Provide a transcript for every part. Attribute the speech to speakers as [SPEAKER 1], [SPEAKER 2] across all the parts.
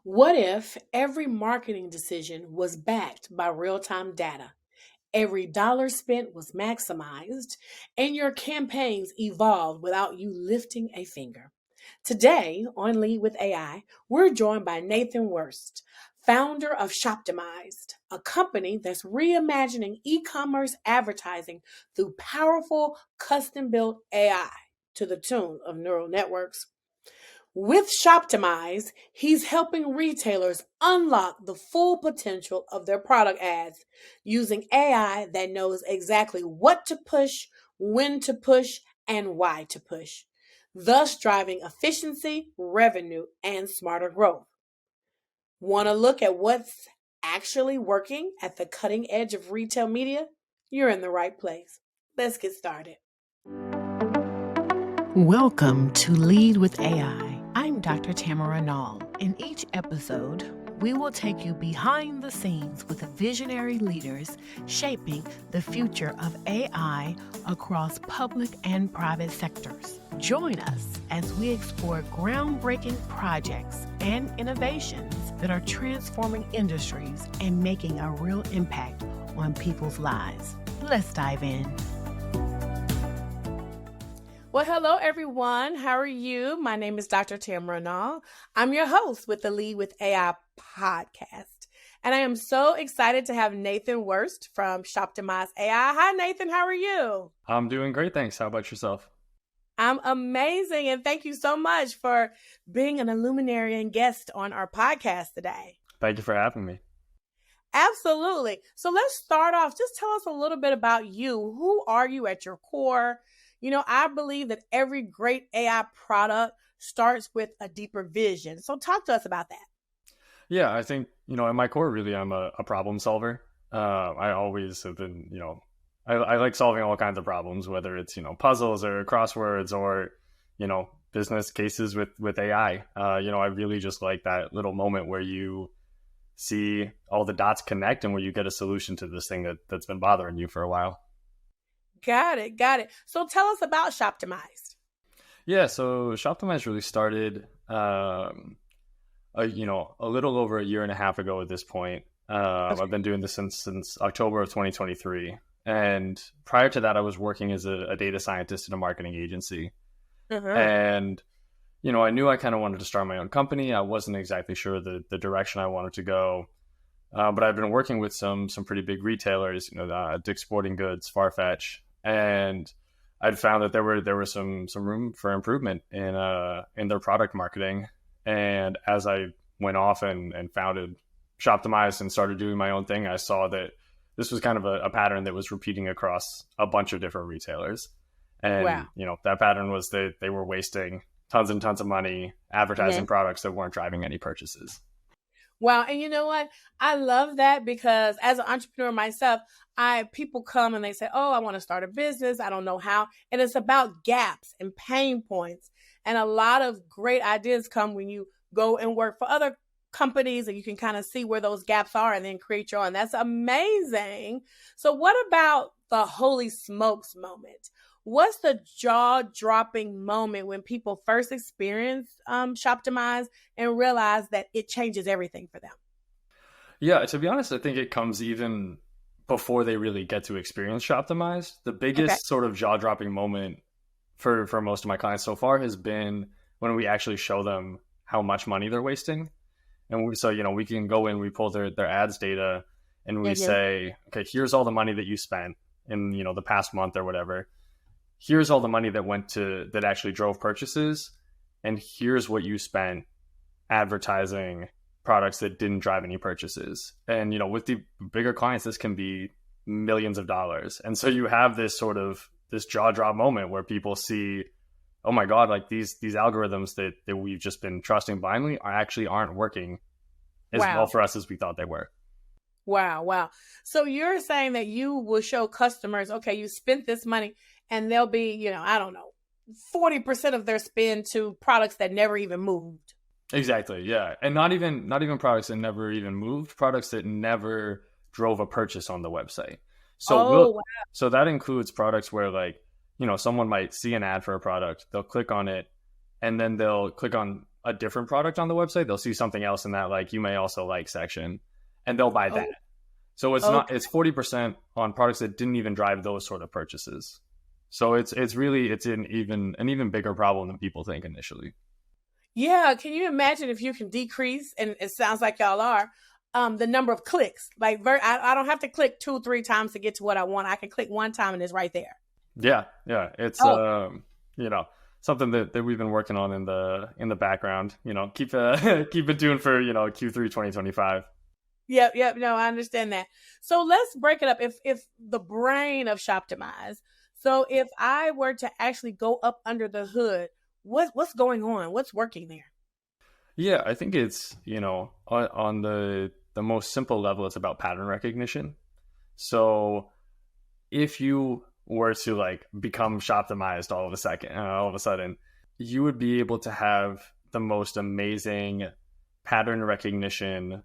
[SPEAKER 1] What if every marketing decision was backed by real time data? Every dollar spent was maximized, and your campaigns evolved without you lifting a finger. Today on Lead with AI, we're joined by Nathan Werst, founder of Shoptimized, a company that's reimagining e commerce advertising through powerful custom built AI to the tune of neural networks. With Shoptimize, he's helping retailers unlock the full potential of their product ads using AI that knows exactly what to push, when to push, and why to push, thus driving efficiency, revenue, and smarter growth. Want to look at what's actually working at the cutting edge of retail media? You're in the right place. Let's get started. Welcome to Lead with AI. I'm Dr. Tamara Nall. In each episode, we will take you behind the scenes with visionary leaders shaping the future of AI across public and private sectors. Join us as we explore groundbreaking projects and innovations that are transforming industries and making a real impact on people's lives. Let's dive in. Well, hello, everyone. How are you? My name is Dr. Tamara Nall. I'm your host with the Lead with AI podcast. And I am so excited to have Nathan Werst from Shoptimized AI. Hi, Nathan. How are you?
[SPEAKER 2] I'm doing great, thanks. How about yourself?
[SPEAKER 1] I'm amazing. And thank you so much for being an illuminary and guest on our podcast today.
[SPEAKER 2] Thank you for having me.
[SPEAKER 1] Absolutely. So let's start off. Just tell us a little bit about you. Who are you at your core? You know, I believe that every great AI product starts with a deeper vision. So talk to us about that.
[SPEAKER 2] Yeah, I think, at my core, really, I'm a problem solver. I always have been, I like solving all kinds of problems, whether it's, puzzles or crosswords or, business cases with AI. I really just like that little moment where you see all the dots connect and where you get a solution to this thing that's been bothering you for a while.
[SPEAKER 1] Got it. So tell us about Shoptimized.
[SPEAKER 2] Yeah, so Shoptimized really started, a little over a year and a half ago at this point. Okay. I've been doing this since October of 2023. And prior to that, I was working as a data scientist in a marketing agency. Uh-huh. And, I knew I kind of wanted to start my own company. I wasn't exactly sure the direction I wanted to go. But I've been working with some pretty big retailers, Dick's Sporting Goods, Farfetch. And I'd found that there was some room for improvement in their product marketing. And as I went off and founded Shoptimized and started doing my own thing, I saw that this was kind of a pattern that was repeating across a bunch of different retailers. And, wow. That pattern was that they were wasting tons and tons of money advertising products that weren't driving any purchases.
[SPEAKER 1] Wow. And you know what? I love that because as an entrepreneur myself, people come and they say, oh, I want to start a business. I don't know how. And it's about gaps and pain points. And a lot of great ideas come when you go and work for other companies and you can kind of see where those gaps are and then create your own. That's amazing. So what about the holy smokes moment? What's the jaw-dropping moment when people first experience Shoptimize and realize that it changes everything for them?
[SPEAKER 2] Yeah, to be honest, I think it comes even before they really get to experience Shoptimize. The biggest sort of jaw-dropping moment for most of my clients so far has been when we actually show them how much money they're wasting. And we can go in, we pull their ads data and we say, okay, here's all the money that you spent in, the past month or whatever. Here's all the money that actually drove purchases. And here's what you spent advertising products that didn't drive any purchases. And, with the bigger clients, this can be millions of dollars. And so you have this jaw drop moment where people see, oh my God, like these algorithms that we've just been trusting blindly aren't working as well for us as we thought they were.
[SPEAKER 1] Wow. So you're saying that you will show customers, okay, you spent this money and they'll be, 40% of their spend to products that never even moved.
[SPEAKER 2] Exactly. Yeah. And not even products that never even moved, products that never drove a purchase on the website. So so that includes products where someone might see an ad for a product, they'll click on it, and then they'll click on a different product on the website, they'll see something else in that like you may also like section, and they'll buy that.
[SPEAKER 1] Oh,
[SPEAKER 2] So
[SPEAKER 1] okay.
[SPEAKER 2] it's 40% on products that didn't even drive those sort of purchases. So it's an even bigger problem than people think initially.
[SPEAKER 1] Yeah, can you imagine if you can decrease, and it sounds like y'all are, the number of clicks? Like, I don't have to click 2, 3 times to get to what I want. I can click one time and it's right there.
[SPEAKER 2] Yeah, yeah. It's
[SPEAKER 1] Oh,
[SPEAKER 2] you know, something that we've been working on in the background. Keep keep it tuned for, Q3 2025.
[SPEAKER 1] yep, yep. No, I understand that. So let's break it up. If the brain of Shoptimize. So if I were to actually go up under the hood, what's going on? What's working there?
[SPEAKER 2] Yeah, I think it's, on the most simple level, it's about pattern recognition. So if you were to like become Shoptimized all of a sudden, you would be able to have the most amazing pattern recognition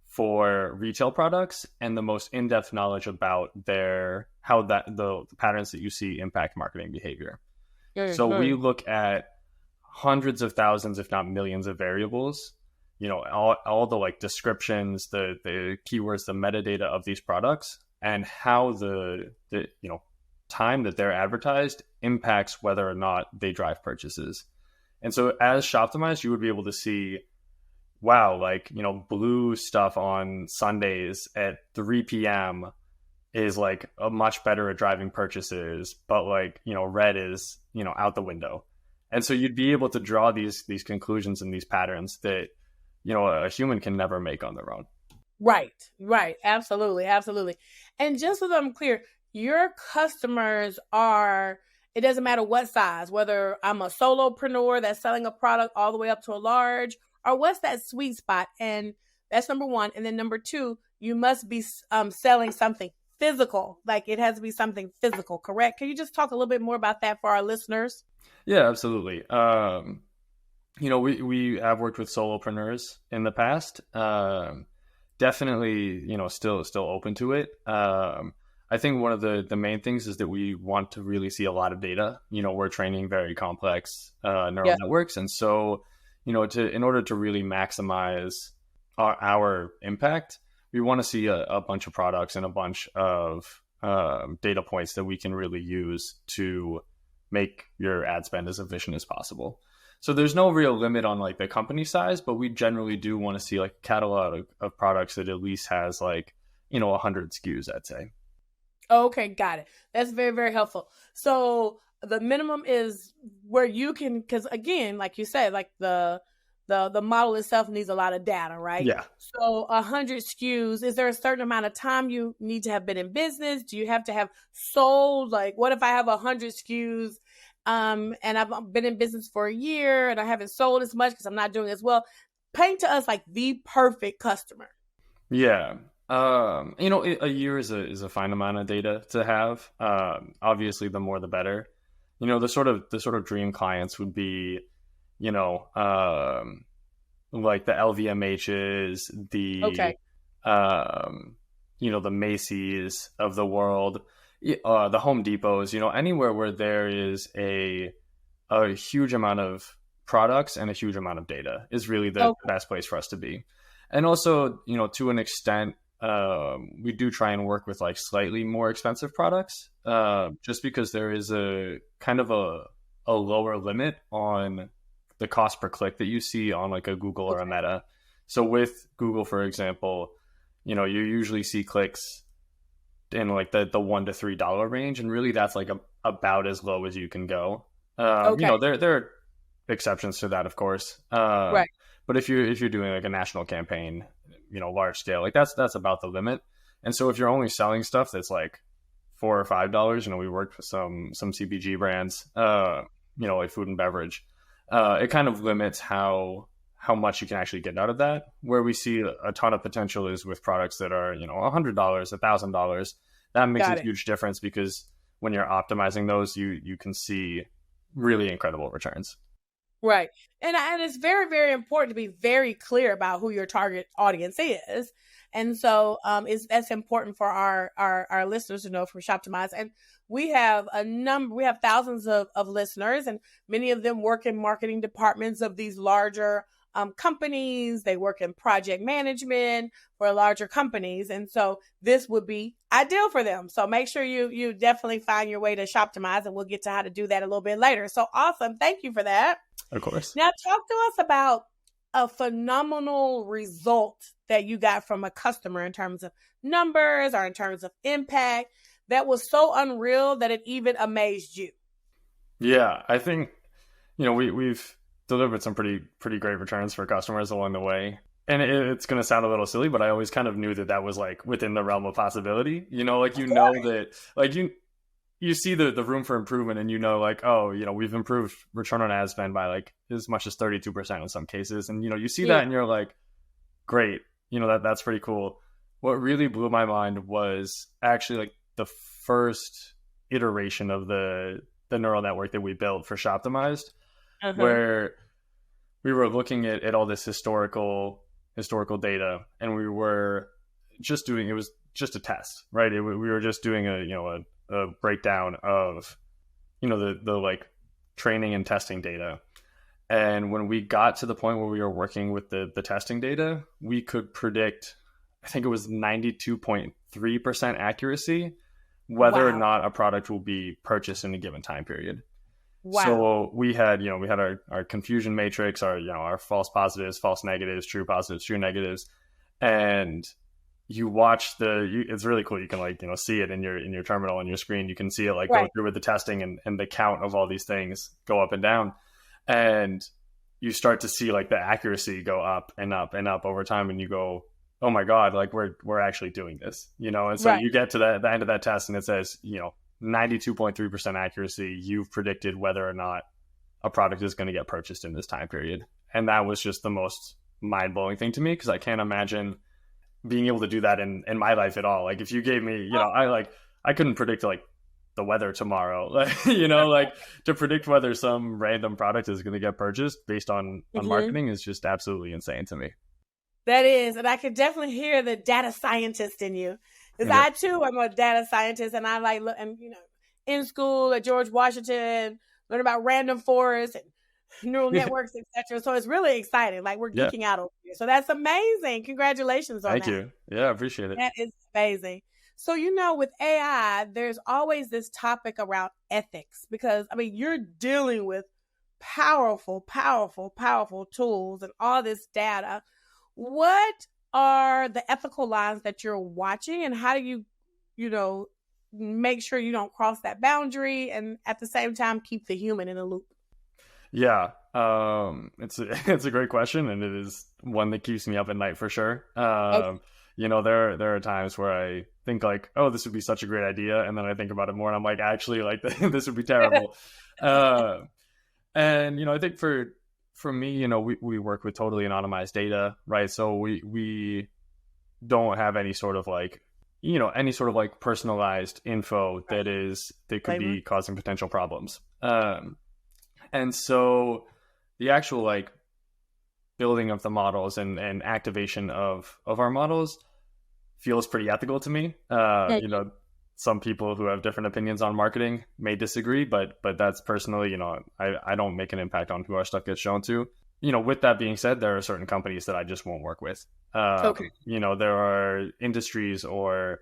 [SPEAKER 2] for retail products and the most in-depth knowledge about how the patterns that you see impact marketing behavior. So we
[SPEAKER 1] Mm-hmm.
[SPEAKER 2] look at hundreds of thousands, if not millions, of variables. All the like descriptions, the keywords, the metadata of these products, and how the time that they're advertised impacts whether or not they drive purchases. And so, as Shoptimized, you would be able to see, wow, like blue stuff on Sundays at 3 p.m. is like a much better at driving purchases, but like red is out the window. And so you'd be able to draw these conclusions and these patterns that a human can never make on their own.
[SPEAKER 1] Right, right. Absolutely, absolutely. And just so that I'm clear, your customers are, it doesn't matter what size, whether I'm a solopreneur that's selling a product all the way up to a large, or what's that sweet spot? And that's number one. And then number two, you must be selling something physical. Like it has to be something physical, correct? Can you just talk a little bit more about that for our listeners?
[SPEAKER 2] Yeah, absolutely. We have worked with solopreneurs in the past. Definitely, still open to it. I think one of the main things is that we want to really see a lot of data. We're training very complex neural
[SPEAKER 1] Yeah.
[SPEAKER 2] networks, and so in order to really maximize our impact, we want to see a bunch of products and a bunch of data points that we can really use to make your ad spend as efficient as possible. So there's no real limit on like the company size, but we generally do want to see like a catalog of products that at least has like 100 SKUs, I'd say.
[SPEAKER 1] Okay, got it. That's very, very helpful. So the minimum is where you can, because again, like you said, like the model itself needs a lot of data, right?
[SPEAKER 2] Yeah.
[SPEAKER 1] So 100 SKUs. Is there a certain amount of time you need to have been in business? Do you have to have sold? Like, what if I have 100 SKUs, and I've been in business for a year and I haven't sold as much because I'm not doing as well? Paint to us like the perfect customer.
[SPEAKER 2] Yeah. A year is a fine amount of data to have. Obviously, the more the better. The sort of dream clients would be, you know, um, like the LVMHs,
[SPEAKER 1] Okay.
[SPEAKER 2] the Macy's of the world, the Home Depots. Anywhere where there is a huge amount of products and a huge amount of data is really the
[SPEAKER 1] Okay.
[SPEAKER 2] best place for us to be. And also, to an extent, we do try and work with like slightly more expensive products, just because there is a kind of a lower limit on the cost per click that you see on like a Google or a
[SPEAKER 1] Okay.
[SPEAKER 2] Meta. So with Google, for example, you usually see clicks in like the $1 to $3 range, and really that's like about as low as you can go.
[SPEAKER 1] Okay.
[SPEAKER 2] There are exceptions to that, of course.
[SPEAKER 1] Right.
[SPEAKER 2] But if you're doing like a national campaign, large scale, like that's about the limit. And so if you're only selling stuff that's like $4 or $5, we worked with some CPG brands, like food and beverage. It kind of limits how much you can actually get out of that. Where we see a ton of potential is with products that are $100, $1,000. That makes a
[SPEAKER 1] Got it.
[SPEAKER 2] huge difference because when you're optimizing those, you can see really incredible returns.
[SPEAKER 1] Right. And it's very, very important to be very clear about who your target audience is. And so is that's important for our listeners to know from Shoptimize. And we have thousands of listeners, and many of them work in marketing departments of these larger companies. They work in project management for larger companies. And so this would be ideal for them. So make sure you definitely find your way to Shoptimize, and we'll get to how to do that a little bit later. So awesome. Thank you for that.
[SPEAKER 2] Of course.
[SPEAKER 1] Now talk to us about a phenomenal result that you got from a customer in terms of numbers or in terms of impact that was so unreal that it even amazed you.
[SPEAKER 2] Yeah, I think, we've delivered some pretty great returns for customers along the way. And it's going to sound a little silly, but I always kind of knew that was like within the realm of possibility. That like you see the room for improvement, and like, oh, we've improved return on ad spend by like as much as 32% in some cases. And you see that and you're like, great, that's pretty cool. What really blew my mind was actually like the first iteration of the neural network that we built for Shoptimized, where we were looking at all this historical data, and we were just doing, it was just a test, right? We were just doing a breakdown of, the like training and testing data. And when we got to the point where we were working with the testing data, we could predict, I think it was 92.3% accuracy, whether or not a product will be purchased in a given time period. Wow. So we had our confusion matrix, our false positives, false negatives, true positives, true negatives. And you watch it's really cool. You can see it in your terminal on your screen. You can see it go through with the testing and the count of all these things go up and down. And you start to see the accuracy go up and up and up over time. And you go, oh my God, we're actually doing this, and so you get to the end of that test and it says, 92.3% accuracy. You've predicted whether or not a product is going to get purchased in this time period. And that was just the most mind blowing thing to me, because I can't imagine being able to do that in my life at all. Like if you gave me, I couldn't predict the weather tomorrow, to predict whether some random product is going to get purchased based on marketing is just absolutely insane to me.
[SPEAKER 1] That is, and I could definitely hear the data scientist in you, because I too am a data scientist, and I in school at George Washington, learn about random forests and neural networks, etc. So it's really exciting. We're geeking out over here. So that's amazing. Congratulations on that.
[SPEAKER 2] Thank you. Yeah, I appreciate it.
[SPEAKER 1] That is amazing. So with AI, there's always this topic around ethics, because you're dealing with powerful, powerful, powerful tools and all this data. What are the ethical lines that you're watching, and how do you, make sure you don't cross that boundary and at the same time keep the human in the loop?
[SPEAKER 2] Yeah, it's a great question, and it is one that keeps me up at night for sure. Okay. There are times where I think oh, this would be such a great idea, and then I think about it more, and I'm like, actually, this would be terrible. And I think for me, we work with totally anonymized data, right? So we don't have any sort of personalized info that could be causing potential problems. And so the actual building of the models and activation of our models feels pretty ethical to me. Some people who have different opinions on marketing may disagree, but that's personally, I don't make an impact on who our stuff gets shown to. With that being said, there are certain companies that I just won't work with. There are industries or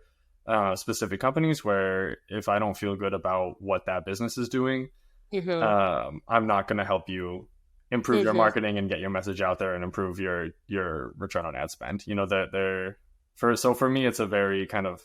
[SPEAKER 2] specific companies where if I don't feel good about what that business is doing, I'm not going to help you improve your marketing and get your message out there and improve your return on ad spend. So for me, it's a very kind of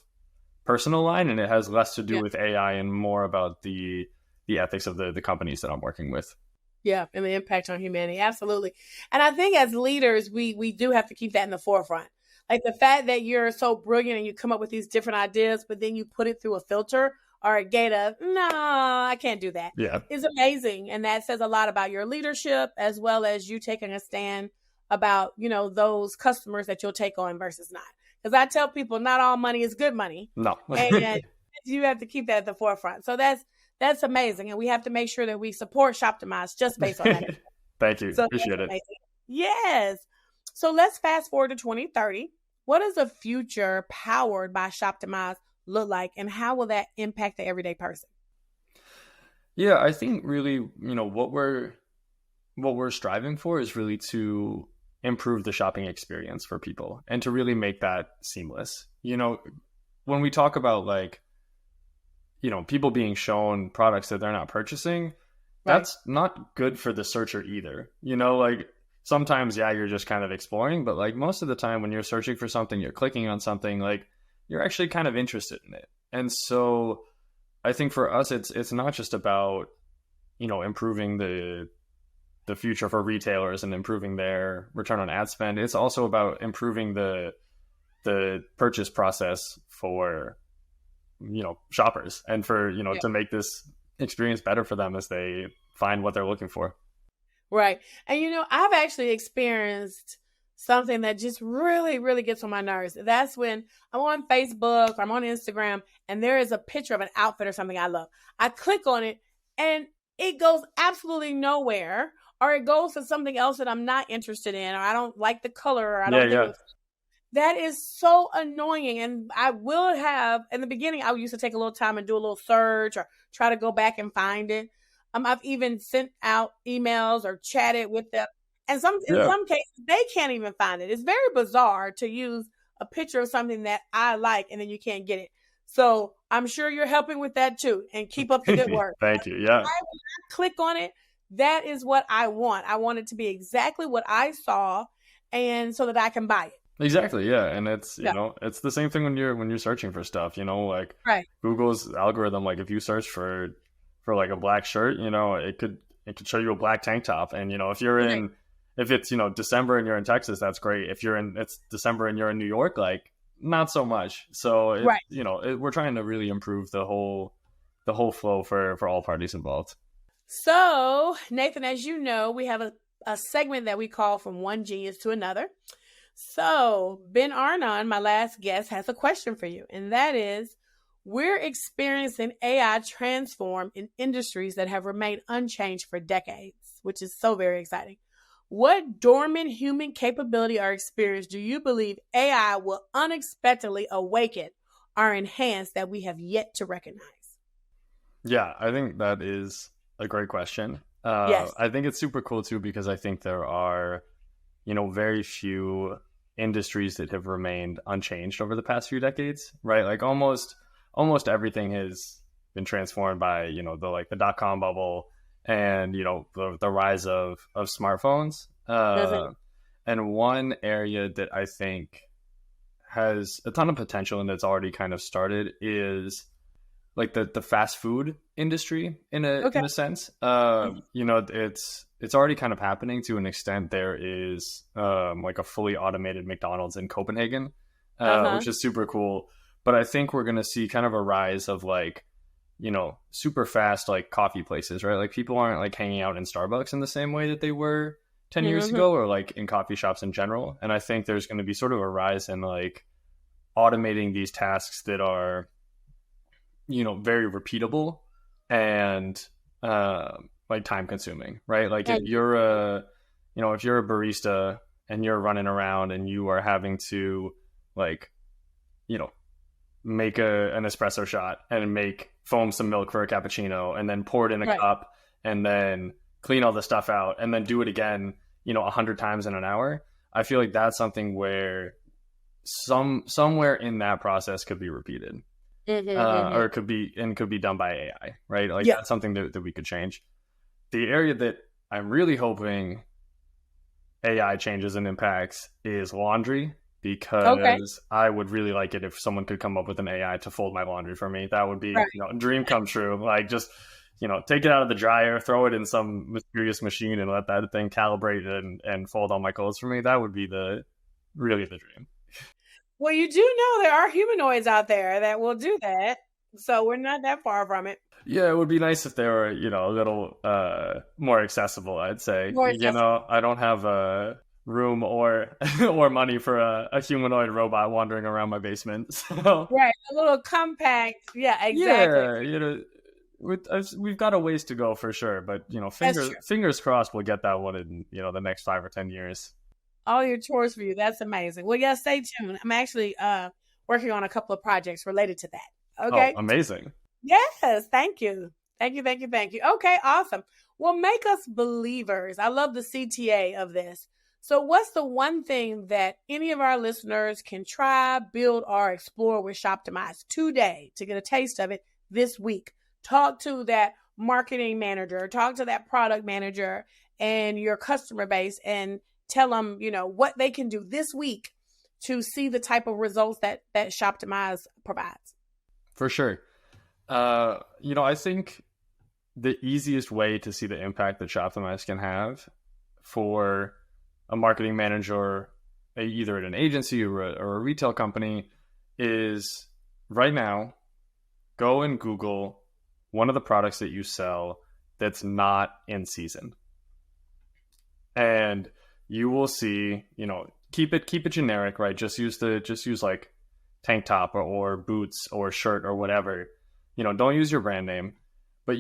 [SPEAKER 2] personal line, and it has less to do with AI and more about the ethics of the companies that I'm working with.
[SPEAKER 1] Yeah, and the impact on humanity. Absolutely. And I think as leaders, we do have to keep that in the forefront. The fact that you're so brilliant and you come up with these different ideas, but then you put it through a filter or a gate of, no, I can't do that.
[SPEAKER 2] Yeah.
[SPEAKER 1] Is amazing. And that says a lot about your leadership, as well as you taking a stand about, those customers that you'll take on versus not. Because I tell people not all money is good money.
[SPEAKER 2] No.
[SPEAKER 1] And you have to keep that at the forefront. So that's amazing. And we have to make sure that we support Shoptimize just based on that.
[SPEAKER 2] Thank you. So appreciate it. Amazing.
[SPEAKER 1] Yes. So let's fast forward to 2030. What does a future powered by Shoptimize look like, and how will that impact the everyday person?
[SPEAKER 2] Yeah, I think really, what we're striving for is really to improve the shopping experience for people and to really make that seamless. When we talk about like, people being shown products that they're not purchasing,
[SPEAKER 1] Right.
[SPEAKER 2] that's not good for the searcher either. Like sometimes, yeah, you're just kind of exploring, but like most of the time when you're searching for something, you're clicking on something, like you're actually kind of interested in it. And so I think for us, it's not just about, improving the future for retailers and improving their return on ad spend. It's also about improving the purchase process for, shoppers, and for,
[SPEAKER 1] Yeah.
[SPEAKER 2] to make this experience better for them as they find what they're looking for.
[SPEAKER 1] Right. And I've actually experienced something that just really, really gets on my nerves. That's when I'm on Facebook or I'm on Instagram and there is a picture of an outfit or something I love. I click on it and it goes absolutely nowhere, or it goes to something else that I'm not interested in, or I don't like the color, or I
[SPEAKER 2] Yeah,
[SPEAKER 1] don't think it
[SPEAKER 2] yeah,
[SPEAKER 1] looks. That is so annoying. And I will have, in the beginning, I used to take a little time and do a little search or try to go back and find it. I've even sent out emails or chatted with them. And in
[SPEAKER 2] yeah.
[SPEAKER 1] some cases, they can't even find it. It's very bizarre to use a picture of something that I like and then you can't get it. So I'm sure you're helping with that too. And keep up the good work.
[SPEAKER 2] Thank you. Yeah,
[SPEAKER 1] I will not click on it. That is what I want. I want it to be exactly what I saw, and so that I can buy it.
[SPEAKER 2] exactly. Yeah, and it's
[SPEAKER 1] Yeah.
[SPEAKER 2] it's the same thing when you're searching for stuff. Like
[SPEAKER 1] Right.
[SPEAKER 2] Google's algorithm. Like if you search for like a black shirt, it could show you a black tank top, and
[SPEAKER 1] Right.
[SPEAKER 2] if it's December and you're in Texas, that's great. If it's December and you're in New York, like not so much. So
[SPEAKER 1] Right.
[SPEAKER 2] we're trying to really improve the whole flow for all parties involved.
[SPEAKER 1] So, Nathan, as you know, we have a segment that we call From One Genius to Another. So, Ben Arnon, my last guest, has a question for you, and that is, we're experiencing AI transform in industries that have remained unchanged for decades, which is so very exciting. What dormant human capability or experience do you believe AI will unexpectedly awaken or enhance that we have yet to recognize?
[SPEAKER 2] Yeah, I think that is a great question.
[SPEAKER 1] Yes.
[SPEAKER 2] I think it's super cool too because I think there are, very few industries that have remained unchanged over the past few decades, right? Like almost everything has been transformed by, the dot-com bubble and, the rise of smartphones.
[SPEAKER 1] Mhm.
[SPEAKER 2] And one area that I think has a ton of potential and that's already kind of started is like the fast food industry in a
[SPEAKER 1] Okay.
[SPEAKER 2] sense. It's already kind of happening to an extent. There is like a fully automated McDonald's in Copenhagen,
[SPEAKER 1] Uh-huh.
[SPEAKER 2] which is super cool. But I think we're gonna see kind of a rise of like super fast like coffee places, right? Like people aren't like hanging out in Starbucks in the same way that they were 10 years
[SPEAKER 1] Mhm.
[SPEAKER 2] ago, or like in coffee shops in general. And I think there's going to be sort of a rise in like automating these tasks that are very repeatable and like time consuming, right? Like if
[SPEAKER 1] And
[SPEAKER 2] you're if you're a barista and you're running around and you are having to like you know make an espresso shot and make foam some milk for a cappuccino and then pour it in a
[SPEAKER 1] right.
[SPEAKER 2] cup and then clean all the stuff out and then do it again 100 times in an hour. I feel like that's something where somewhere in that process could be repeated,
[SPEAKER 1] Mhm.
[SPEAKER 2] or
[SPEAKER 1] Mhm.
[SPEAKER 2] could be done by AI, right? Like
[SPEAKER 1] Yeah.
[SPEAKER 2] that's something that we could change. The area that I'm really hoping AI changes and impacts is laundry,
[SPEAKER 1] Okay.
[SPEAKER 2] because I would really like it if someone could come up with an AI to fold my laundry for me. That would be,
[SPEAKER 1] Right.
[SPEAKER 2] a dream come true. Like just, take it out of the dryer, throw it in some mysterious machine and let that thing calibrate and fold all my clothes for me. That would be really the dream.
[SPEAKER 1] Well, you do know there are humanoids out there that will do that. So we're not that far from it.
[SPEAKER 2] Yeah, it would be nice if they were, a little more accessible, I'd say.
[SPEAKER 1] More accessible.
[SPEAKER 2] I don't have a room or or money for a humanoid robot wandering around my basement. So,
[SPEAKER 1] Right. A little compact. Yeah, exactly.
[SPEAKER 2] yeah, we've got a ways to go for sure, but
[SPEAKER 1] That's
[SPEAKER 2] fingers
[SPEAKER 1] true.
[SPEAKER 2] fingers crossed we'll get that one in, the next 5 or 10 years.
[SPEAKER 1] All your chores for you. That's amazing. Well, yeah, stay tuned. I'm actually working on a couple of projects related to that.
[SPEAKER 2] Oh,
[SPEAKER 1] Okay.
[SPEAKER 2] amazing.
[SPEAKER 1] Yes. Thank you. Thank you. Thank you. Thank you. Okay. Awesome. Well, make us believers. I love the CTA of this. So what's the one thing that any of our listeners can try, build, or explore with Shoptimize today to get a taste of it this week? Talk to that marketing manager, talk to that product manager and your customer base and tell them, what they can do this week to see the type of results that Shoptimize provides.
[SPEAKER 2] For sure. I think the easiest way to see the impact that Shoptimize can have for a marketing manager, either at an agency or a retail company, is right now, go and Google one of the products that you sell that's not in season. And you will see, keep it generic, right? Just use like tank top or boots or shirt or whatever. Don't use your brand name, but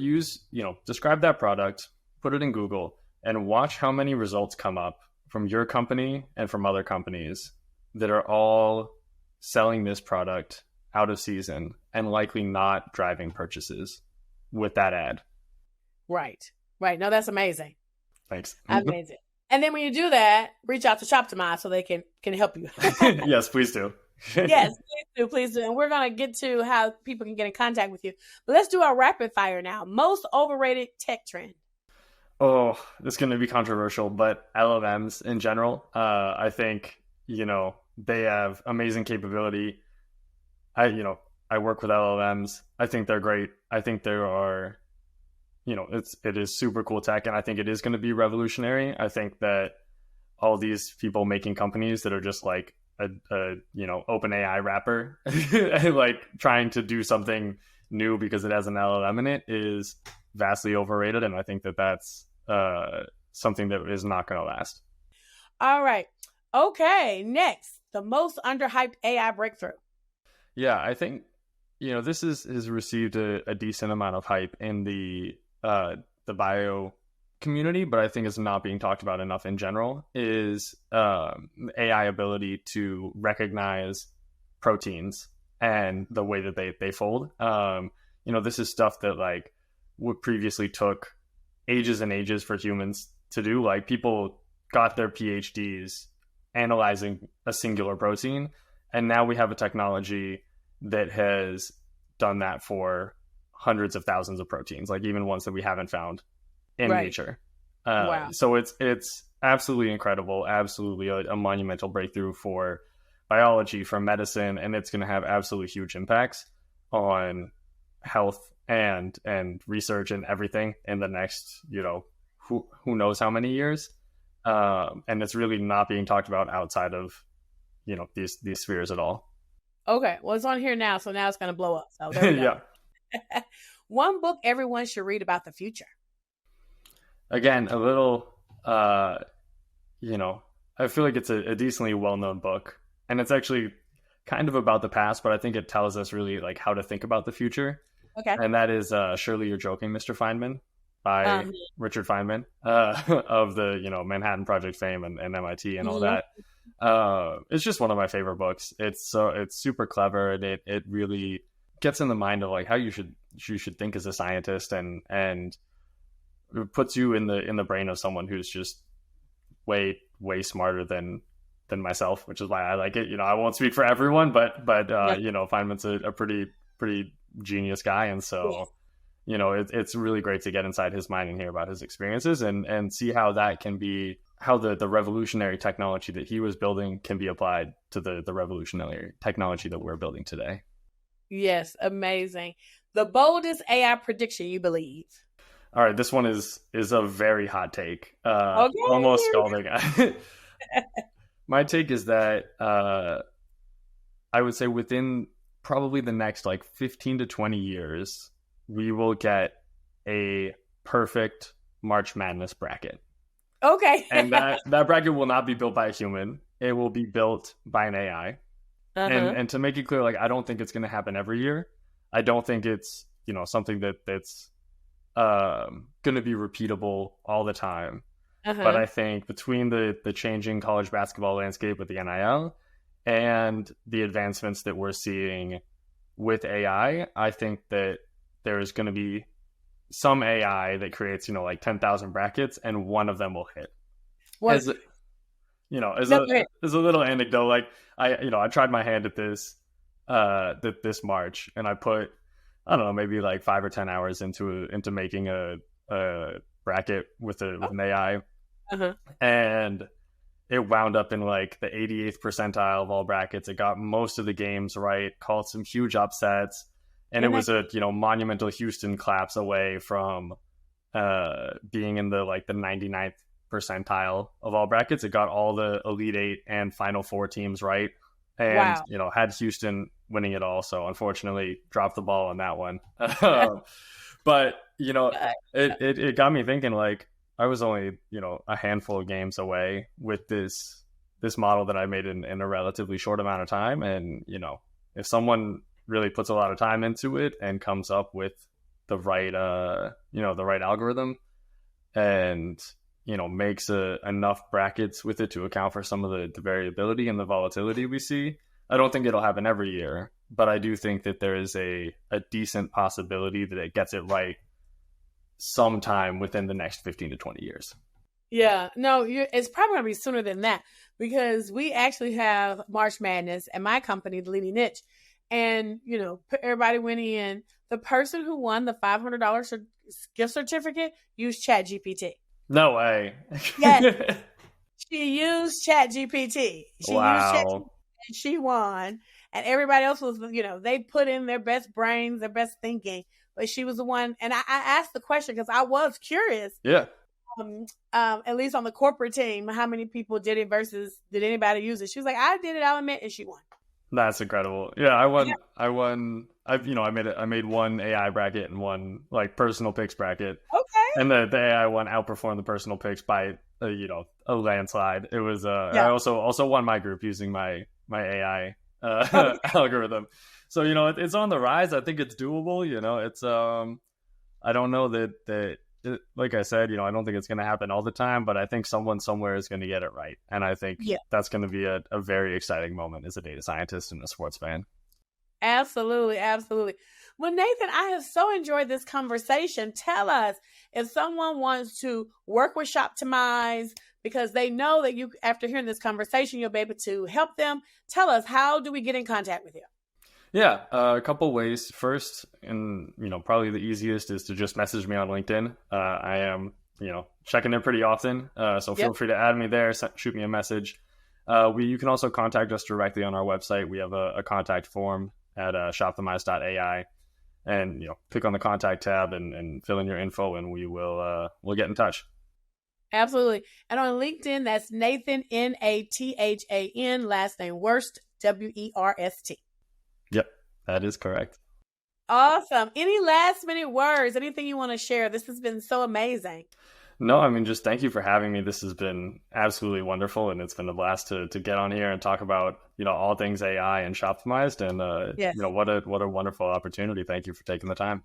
[SPEAKER 2] describe that product, put it in Google, and watch how many results come up from your company and from other companies that are all selling this product out of season and likely not driving purchases with that ad.
[SPEAKER 1] Right. No, that's amazing.
[SPEAKER 2] Thanks.
[SPEAKER 1] Amazing. And then when you do that, reach out to Shoptimize so they can help you.
[SPEAKER 2] Yes, please do.
[SPEAKER 1] Yes, please do. And we're going to get to how people can get in contact with you. But let's do our rapid fire now. Most overrated tech trend.
[SPEAKER 2] Oh, this is going to be controversial, but LLMs in general, I think, they have amazing capability. I work with LLMs. I think they're great. I think there are, it is super cool tech, and I think it is going to be revolutionary. I think that all these people making companies that are just like a open AI wrapper, like trying to do something new because it has an LLM in it, is vastly overrated, and I think that that's something that is not going to last.
[SPEAKER 1] All right. Okay. Next, the most underhyped AI breakthrough.
[SPEAKER 2] Yeah, I think this has received a decent amount of hype in the bio community, but I think it's not being talked about enough in general, is AI ability to recognize proteins and the way that they fold. This is stuff that like would previously took ages and ages for humans to do. Like, people got their PhDs analyzing a singular protein, and now we have a technology that has done that for hundreds of thousands of proteins, like even ones that we haven't found in nature. Wow. So it's absolutely incredible, absolutely a monumental breakthrough for biology, for medicine, and it's going to have absolutely huge impacts on health and research and everything in the next, who knows how many years. And it's really not being talked about outside of, these spheres at all.
[SPEAKER 1] Okay. Well, it's on here now, so now it's going to blow up. So there we go. Yeah. One book everyone should read about the future. Again,
[SPEAKER 2] a little, I feel like it's a decently well-known book, and it's actually kind of about the past, but I think it tells us really like how to think about the future.
[SPEAKER 1] Okay.
[SPEAKER 2] And that is Surely You're Joking, Mr. Feynman, by Richard Feynman, of the, Manhattan Project fame and MIT and all that. It's just one of my favorite books. It's super clever, and it really gets in the mind of like how you should think as a scientist, and it puts you in the brain of someone who's just way smarter than myself, which is why I like it. I won't speak for everyone, but Feynman's a pretty genius guy, and so it's really great to get inside his mind and hear about his experiences and see how that can be, how the revolutionary technology that he was building can be applied to the revolutionary technology that we're building today. Yes,
[SPEAKER 1] amazing. The boldest AI prediction you believe.
[SPEAKER 2] All right, this one is a very hot take. Okay. Almost scalding. My take is that I would say within probably the next like 15 to 20 years, we will get a perfect March Madness bracket.
[SPEAKER 1] Okay.
[SPEAKER 2] And that bracket will not be built by a human. It will be built by an AI. And to make it clear, like, I don't think it's going to happen every year. I don't think it's, something that's going to be repeatable all the time. But I think between the changing college basketball landscape with the NIL and the advancements that we're seeing with AI, I think that there's going to be some AI that creates, like 10,000 brackets, and one of them will hit.
[SPEAKER 1] Well,
[SPEAKER 2] As as
[SPEAKER 1] no, go ahead.
[SPEAKER 2] a little anecdote, like I tried my hand at this this March, and I put, I don't know, maybe like 5 or 10 hours into making a bracket with an AI,
[SPEAKER 1] Uh-huh.
[SPEAKER 2] and it wound up in like the 88th percentile of all brackets. It got most of the games right, called some huge upsets, and it
[SPEAKER 1] Isn't
[SPEAKER 2] was
[SPEAKER 1] that
[SPEAKER 2] a monumental Houston claps away from being in the 99th percentile of all brackets. It got all the Elite Eight and Final Four teams right, and
[SPEAKER 1] wow?
[SPEAKER 2] had Houston winning it all. So unfortunately, dropped the ball on that one. But it got me thinking. Like, I was only a handful of games away with this model that I made in a relatively short amount of time, and if someone really puts a lot of time into it and comes up with the right the right algorithm, and makes enough brackets with it to account for some of the variability and the volatility we see. I don't think it'll happen every year, but I do think that there is a decent possibility that it gets it right sometime within the next 15 to 20 years.
[SPEAKER 1] Yeah, no, it's probably going to be sooner than that, because we actually have March Madness at my company, the Leading Niche, and everybody went in. The person who won the $500 gift certificate used ChatGPT.
[SPEAKER 2] No way.
[SPEAKER 1] Yes, she used ChatGPT. She used ChatGPT,
[SPEAKER 2] Wow.
[SPEAKER 1] and she won. And everybody else was, they put in their best brains, their best thinking, but she was the one. And I asked the question because I was curious.
[SPEAKER 2] Yeah.
[SPEAKER 1] At least on the corporate team, how many people did it versus did anybody use it? She was like, I did it, I'll admit, and she won.
[SPEAKER 2] That's incredible. Yeah, I won.
[SPEAKER 1] Yeah.
[SPEAKER 2] I made one AI bracket and one personal picks bracket,
[SPEAKER 1] Okay.
[SPEAKER 2] and the AI one outperformed the personal picks by a landslide. It was
[SPEAKER 1] Yeah.
[SPEAKER 2] I also won my group using my AI algorithm. So it's on the rise. I think it's doable. It's I don't know that like I said, I don't think it's going to happen all the time, but I think someone somewhere is going to get it right. And I think that's going to be a very exciting moment as a data scientist and a sports fan.
[SPEAKER 1] Absolutely. Absolutely. Well, Nathan, I have so enjoyed this conversation. Tell us, if someone wants to work with Shoptimize, because they know that after hearing this conversation, you'll be able to help them. Tell us, how do we get in contact with you?
[SPEAKER 2] Yeah, a couple ways. First, and probably the easiest, is to just message me on LinkedIn. I am checking in pretty often, so feel free to add me there. Shoot me a message. You can also contact us directly on our website. We have a contact form at Shoptimized.ai, and click on the contact tab and fill in your info, and we'll get in touch.
[SPEAKER 1] Absolutely. And on LinkedIn, that's Nathan, Nathan, last name Werst, Werst.
[SPEAKER 2] Yep, that is correct.
[SPEAKER 1] Awesome. Any last minute words, anything you want to share? This has been so amazing.
[SPEAKER 2] No, I mean, just thank you for having me. This has been absolutely wonderful, and it's been a blast to get on here and talk about all things AI and Shoptimized, and
[SPEAKER 1] Yes.
[SPEAKER 2] what a wonderful opportunity. Thank you for taking the time.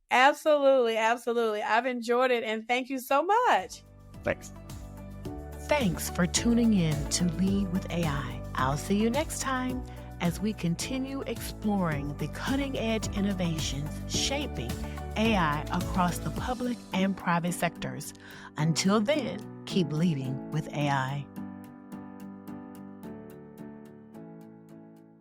[SPEAKER 1] Absolutely, absolutely. I've enjoyed it, and thank you so much.
[SPEAKER 2] Thanks.
[SPEAKER 1] Thanks for tuning in to Lead with AI. I'll see you next time as we continue exploring the cutting-edge innovations shaping AI across the public and private sectors. Until then, keep leading with AI.